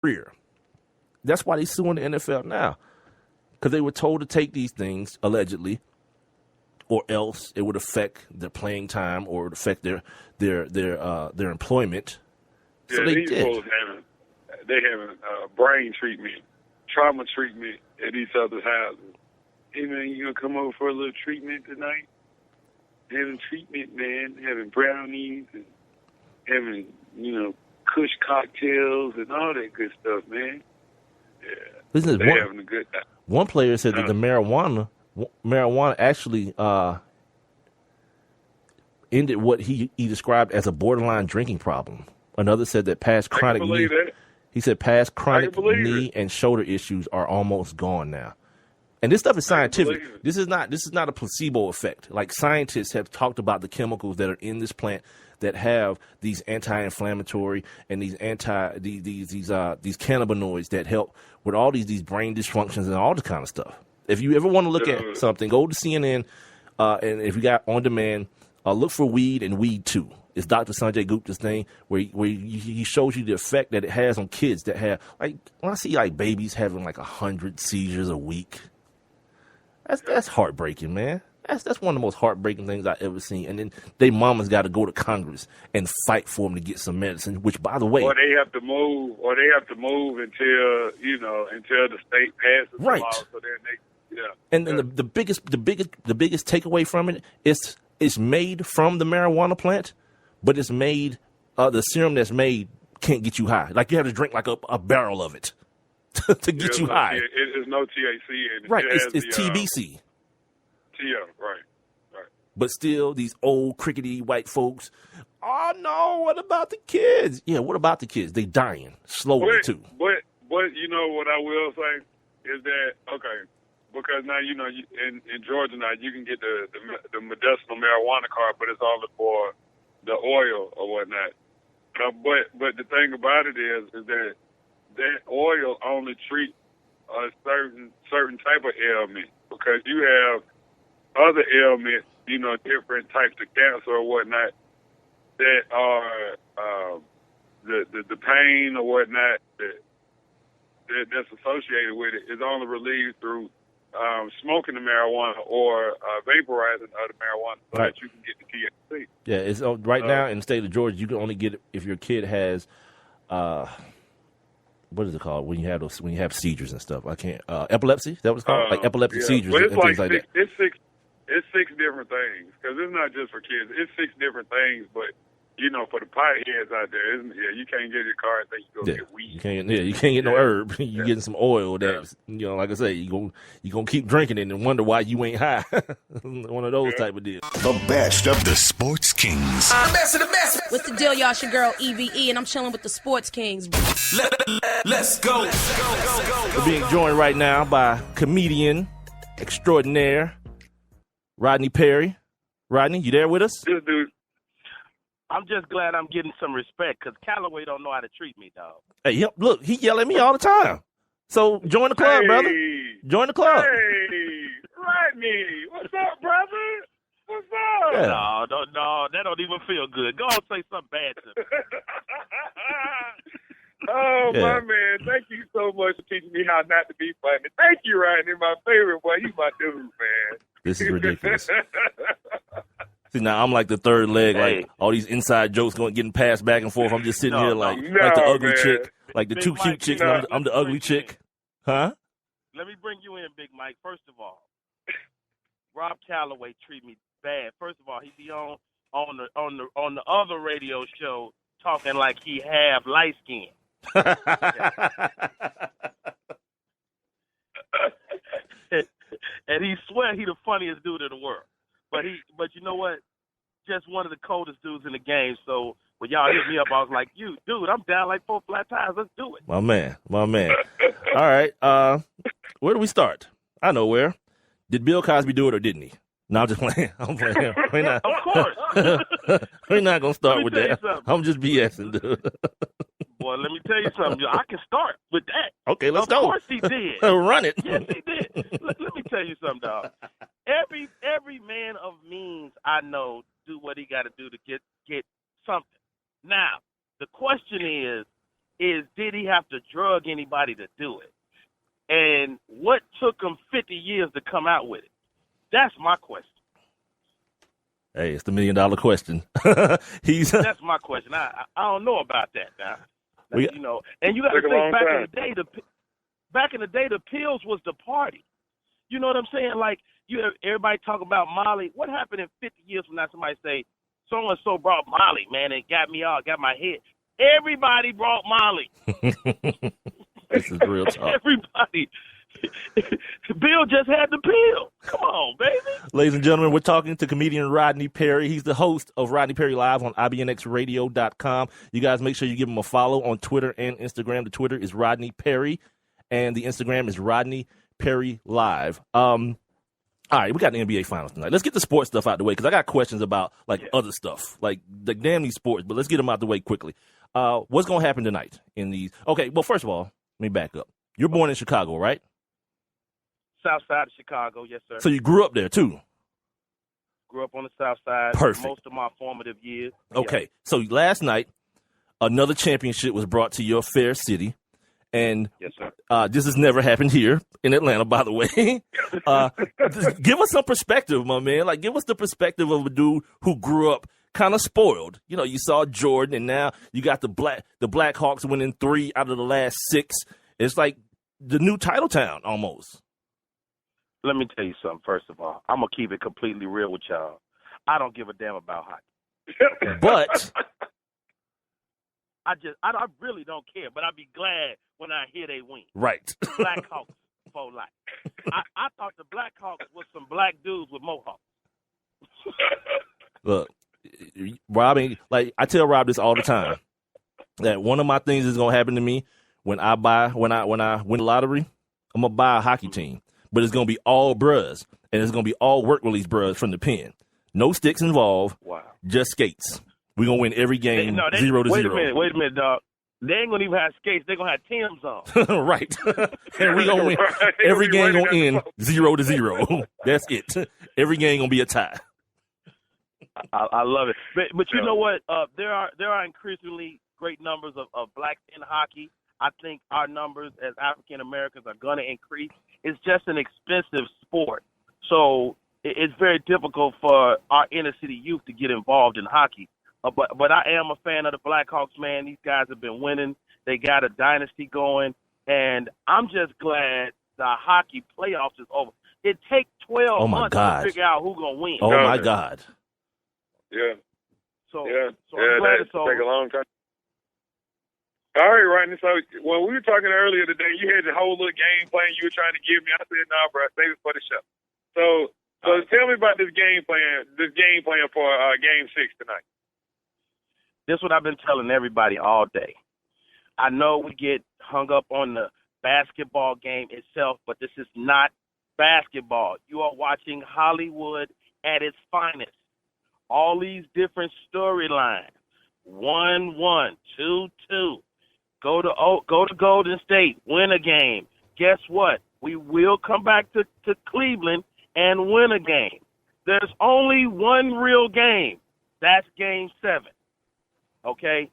career. That's why they suing the NFL now, because they were told to take these things allegedly, or else it would affect their playing time or it would affect their employment. Yeah, So they these did. folks having brain treatment, trauma treatment at each other's houses. Hey man, you gonna come over for a little treatment tonight? Having treatment, man, having brownies and having, Kush cocktails and all that good stuff, man. Yeah, they're having a good time. One player said that the marijuana actually ended what he described as a borderline drinking problem. Another said that past chronic knee and shoulder issues are almost gone now. And this stuff is scientific. This is not a placebo effect. Like, scientists have talked about the chemicals that are in this plant that have these anti-inflammatory and these cannabinoids that help with all these brain dysfunctions and all this kind of stuff. If you ever want to look at something, go to CNN, and if you got on demand, look for Weed and Weed 2. It's Dr. Sanjay Gupta's thing where he shows you the effect that it has on kids that have, like, when I see like babies having like 100 seizures a week, that's heartbreaking, man. That's one of the most heartbreaking things I've ever seen. And then they mamas got to go to Congress and fight for them to get some medicine, which, by the way, or they have to move until the state passes the law. So then And then the biggest takeaway from it is it's made from the marijuana plant, but it's made the serum that's made can't get you high. Like, you have to drink like a barrel of it to get you high. There's no THC in it. Right, it's TBC. Yeah, right. But still, these old crickety white folks, oh no, what about the kids? Yeah, what about the kids? They dying slowly too. But you know what I will say is that, okay, because now, in Georgia now, you can get the medicinal marijuana card, but it's only for the oil or whatnot. But the thing about it is that oil only treats a certain type of ailment, because you have other ailments, different types of cancer or whatnot that are the pain or whatnot that's associated with it is only relieved through smoking the marijuana or vaporizing the marijuana so that you can get the THC. Yeah, it's right now in the state of Georgia, you can only get it if your kid has what is it called when you have seizures and stuff? I can't epilepsy. Is that what it's called? Like epileptic seizures and things like that. It's six different things, because it's not just for kids. It's 6 different things, but for the potheads out there, you can't get your car and think you go get weed. You can't get no herb. You're getting some oil that's, like I say, you gonna keep drinking it and wonder why you ain't high. One of those type of deals. The best of the Sports Kings. The best of the best. What's the deal, y'all? It's your girl EVE, and I'm chilling with the Sports Kings. Let's go. We're being joined right now by comedian extraordinaire Rodney Perry. Rodney, you there with us? This dude. I'm just glad I'm getting some respect, because Callaway don't know how to treat me, dog. Hey, look, he yell at me all the time. So join the club, brother. Join the club. Hey, Rodney, what's up, brother? What's up? Yeah. No, that don't even feel good. Go and say something bad to me. Oh, yeah. My man, thank you so much for teaching me how not to be funny. Thank you, Rodney, my favorite boy. You my dude, man. This is ridiculous. See, now I'm like the third leg, like all these inside jokes getting passed back and forth. I'm just sitting here like the ugly chick, like the two cute chicks, and I'm the ugly chick. Huh? Let me bring you in, Big Mike. First of all, Rob Callaway treat me bad. First of all, he be on the other radio show talking like he have light skin. And he swear he the funniest dude in the world. But you know what? Just one of the coldest dudes in the game. So when y'all hit me up, I was like, dude, I'm down like 4 flat tires. Let's do it. My man. All right. Where do we start? I know where. Did Bill Cosby do it or didn't he? No, I'm just playing. I'm playing. We're not. Of course. We're not going to start with that. I'm just BSing, dude. Boy, let me tell you something. I can start with that. Okay, let's go. Of course he did. Run it. Yes, he did. Let me tell you something, dog. Every man of means I know do what he got to do to get something. Now, the question is is, did he have to drug anybody to do it? And what took him 50 years to come out with it? That's my question. Hey, it's the $1 million question. That's my question. I don't know about that now. And you got to think back in the day, the pills was the party. You know what I'm saying? Like everybody talk about Molly. What happened in 50 years from now? Somebody say so and so brought Molly, man, and got me all, got my head. Everybody brought Molly. This is real talk. Everybody. Bill just had the pill. Come on, baby. Ladies and gentlemen, we're talking to comedian Rodney Perry. He's the host of Rodney Perry Live on IBNXradio.com. You guys make sure you give him a follow on Twitter and Instagram. The Twitter is Rodney Perry, and the Instagram is Rodney Perry Live. All right, we got the NBA Finals tonight. Let's get the sports stuff out the way because I got questions about other stuff, like the damn these sports. But let's get them out the way quickly. What's going to happen tonight in these? Okay, well, first of all, let me back up. You're born in Chicago, right? South side of Chicago, yes, sir. So you grew up there, too? Grew up on the south side. Perfect. Most of my formative years. Okay, so last night, another championship was brought to your fair city. And yes, sir. This has never happened here in Atlanta, by the way. Give us some perspective, my man. Like, give us the perspective of a dude who grew up kind of spoiled. You know, you saw Jordan, and now you got the Blackhawks winning 3 out of the last 6. It's like the new title town almost. Let me tell you something, first of all. I'm going to keep it completely real with y'all. I don't give a damn about hockey. But I really don't care, but I'd be glad when I hear they win. Right. Blackhawks for life. I thought the Blackhawks was some black dudes with mohawks. Look, Robbie, like I tell Rob this all the time, that one of my things is going to happen to me when I win the lottery, I'm going to buy a hockey team. But it's going to be all bruhs, and it's going to be all work release bruhs from the pen. No sticks involved, wow. Just skates. We're going to win every game 0-0. Wait a minute, dog. They ain't going to even have skates. They're going to have Timbs on. Right. And we're going to win. Every game going to end 0-0. That's it. Every game going to be a tie. I love it. But you know what? There are increasingly great numbers of blacks in hockey. I think our numbers as African Americans are going to increase. It's just an expensive sport. So it's very difficult for our inner city youth to get involved in hockey. But I am a fan of the Blackhawks, man. These guys have been winning. They got a dynasty going. And I'm just glad the hockey playoffs is over. It takes 12 months to figure out who's going to win. Oh, my God. Yeah. So I'm glad it's over. Take a long time. All right, Rodney. So when we were talking earlier today, you had the whole little game plan you were trying to give me. I said, "No, bro, save it for the show." So tell me about this game plan. This game plan for Game 6 tonight. This is what I've been telling everybody all day. I know we get hung up on the basketball game itself, but this is not basketball. You are watching Hollywood at its finest. All these different storylines. 1-1, 2-2. Go to Golden State, win a game. Guess what? We will come back to Cleveland and win a game. There's only one real game. That's Game 7. Okay?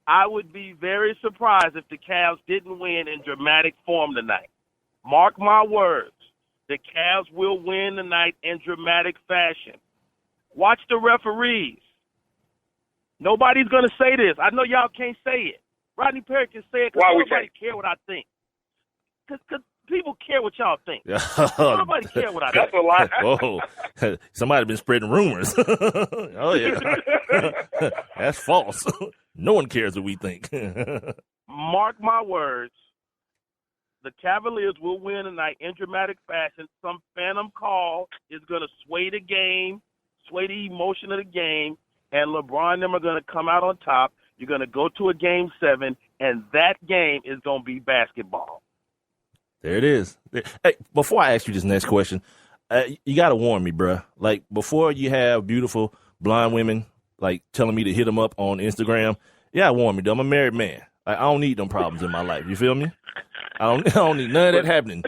I would be very surprised if the Cavs didn't win in dramatic form tonight. Mark my words. The Cavs will win tonight in dramatic fashion. Watch the referees. Nobody's going to say this. I know y'all can't say it. Rodney Perry can say it because nobody care what I think. Because people care what y'all think. Nobody care what I think. That's a lie. Whoa. Somebody been spreading rumors. Oh, yeah. That's false. No one cares what we think. Mark my words. The Cavaliers will win tonight in dramatic fashion. Some phantom call is going to sway the game, sway the emotion of the game, and LeBron and them are going to come out on top. You're going to go to a Game 7, and that game is going to be basketball. There it is. Hey, before I ask you this next question, you got to warn me, bruh. Like, before you have beautiful blonde women, like, telling me to hit them up on Instagram, warn me, though. I'm a married man. Like, I don't need them problems in my life. You feel me? I don't need none of that happening.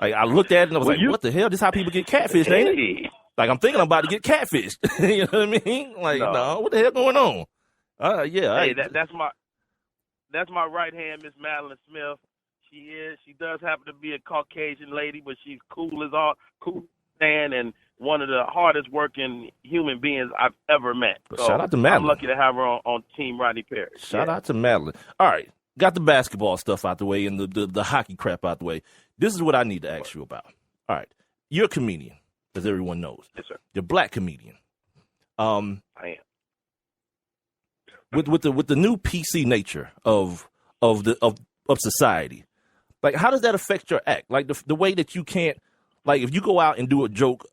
Like, I looked at it and I was what the hell? This is how people get catfished, ain't it? Like, I'm thinking I'm about to get catfished. You know what I mean? Like, no, what the hell going on? Hey, that's That's my right hand, Miss Madeline Smith. She does happen to be a Caucasian lady, but she's cool as all cool and one of the hardest working human beings I've ever met. So shout out to Madeline. I'm lucky to have her on Team Rodney Perry. Shout out to Madeline. All right, got the basketball stuff out the way and the hockey crap out the way. This is what I need to ask you about. All right, you're a comedian, as everyone knows. Yes, sir. You're a black comedian. I am. With the new PC nature of society, like how does that affect your act? Like the way that you can't, like if you go out and do a joke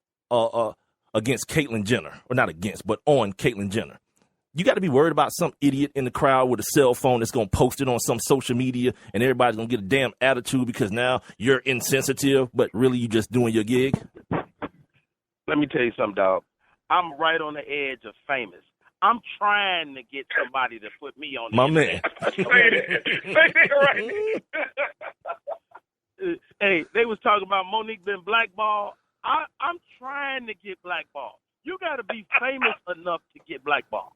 against Caitlyn Jenner, or not against, but on Caitlyn Jenner, you got to be worried about some idiot in the crowd with a cell phone that's going to post it on some social media and everybody's going to get a damn attitude because now you're insensitive, but really you just doing your gig? Let me tell you something, dog. I'm right on the edge of famous. I'm trying to get somebody to put me on the My internet. man. Say that right. Hey, they was talking about Monique being blackballed. I'm trying to get blackballed. You got to be famous enough to get blackballed.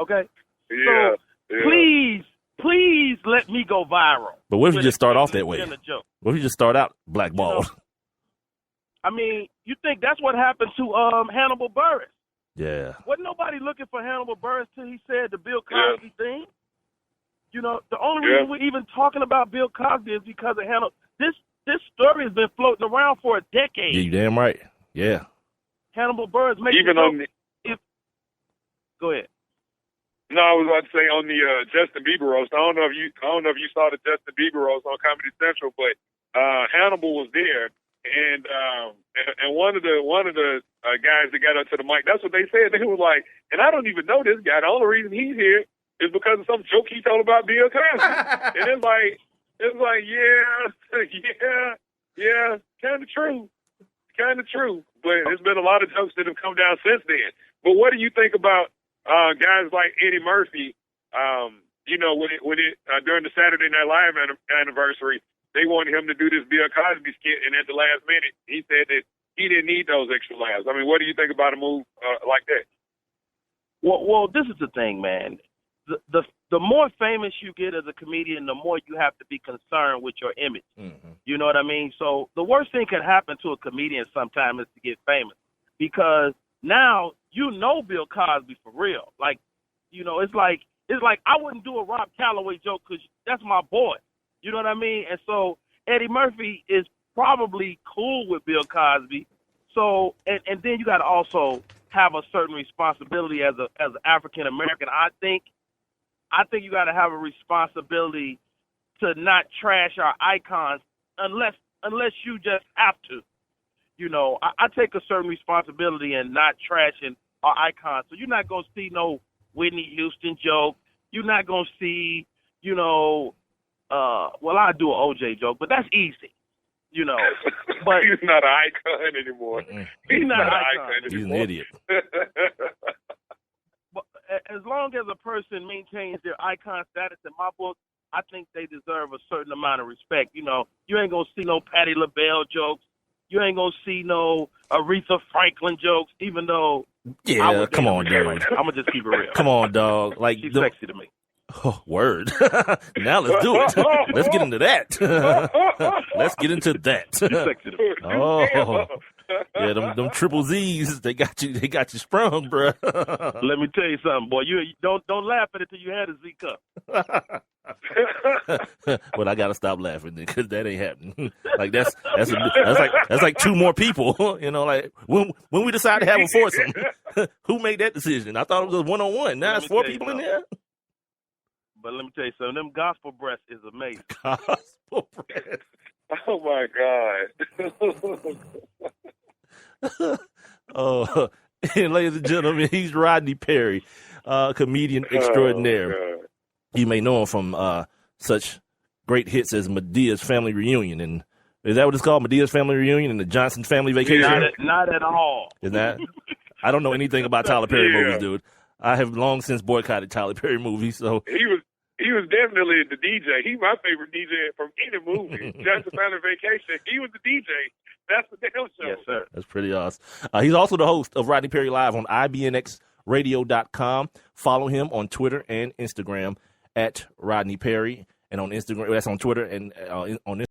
Okay? Yeah. So please let me go viral. But what if you just start off that way? Joke. What if you just start out blackballed? I mean, you think that's what happened to Hannibal Buress? Yeah. Wasn't nobody looking for Hannibal Buress till he said the Bill Cosby thing? You know, the only reason we're even talking about Bill Cosby is because of Hannibal. This story has been floating around for a decade. Yeah, you damn right. Yeah. Hannibal Buress makes Even on the. Go ahead. No, I was about to say on the Justin Bieber roast. I don't know if you saw the Justin Bieber roast on Comedy Central, but Hannibal was there, and one of the guys that got up to the mic, that's what they said. They were like, and I don't even know this guy. The only reason he's here is because of some joke he told about Bill Cosby. And it's like, yeah, kind of true. But there's been a lot of jokes that have come down since then. But what do you think about guys like Eddie Murphy? You know, when it during the Saturday Night Live anniversary, they wanted him to do this Bill Cosby skit, and at the last minute, he said that he didn't need those extra laughs. I mean, what do you think about a move like that? Well, this is the thing, man. The more famous you get as a comedian, the more you have to be concerned with your image. Mm-hmm. You know what I mean? So the worst thing could happen to a comedian sometimes is to get famous, because now you know Bill Cosby for real. Like, you know, it's like I wouldn't do a Rob Calloway joke because that's my boy. You know what I mean? And so Eddie Murphy is probably cool with Bill Cosby. So and then you got to also have a certain responsibility as an African American. I think you got to have a responsibility to not trash our icons unless you just have to. You know, I take a certain responsibility in not trashing our icons. So you're not going to see no Whitney Houston joke. You're not going to see, you know, I do an OJ joke, but that's easy. You know, but he's not an icon anymore. He's not an icon anymore. He's an idiot. But as long as a person maintains their icon status in my book, I think they deserve a certain amount of respect. You know, you ain't gonna see no Patti LaBelle jokes. You ain't gonna see no Aretha Franklin jokes, even though. Yeah, come on, dude. I'm gonna just keep it real. Come on, dog. Like she's sexy to me. Oh, word. Now let's do it. Let's get into that. Let's get into that. She's sexy to me. Oh. Yeah, them triple Z's, they got you sprung, bro. Let me tell you something, boy. You don't laugh at it till you had a Z cup. But I gotta stop laughing because that ain't happening. Like that's like two more people. You know, like when we decided to have a foursome, who made that decision? I thought it was a 1-on-1. Now it's 4 people in there. But let me tell you something. Them gospel breasts is amazing. Gospel breasts. Oh my God. Oh, and ladies and gentlemen, he's Rodney Perry, comedian extraordinaire. Oh, you may know him from such great hits as Medea's Family Reunion, and is that what it's called? Medea's Family Reunion and the Johnson Family Vacation? Not at all. Is that? I don't know anything about Tyler Perry movies, dude. I have long since boycotted Tyler Perry movies. So he was definitely the DJ. He's my favorite DJ from any movie. Johnson Family Vacation. He was the DJ. That's the damn show. Yes, sir. That's pretty awesome. He's also the host of Rodney Perry Live on IBNXradio.com. Follow him on Twitter and Instagram at Rodney Perry, and on Instagram, that's on Twitter, and on Instagram.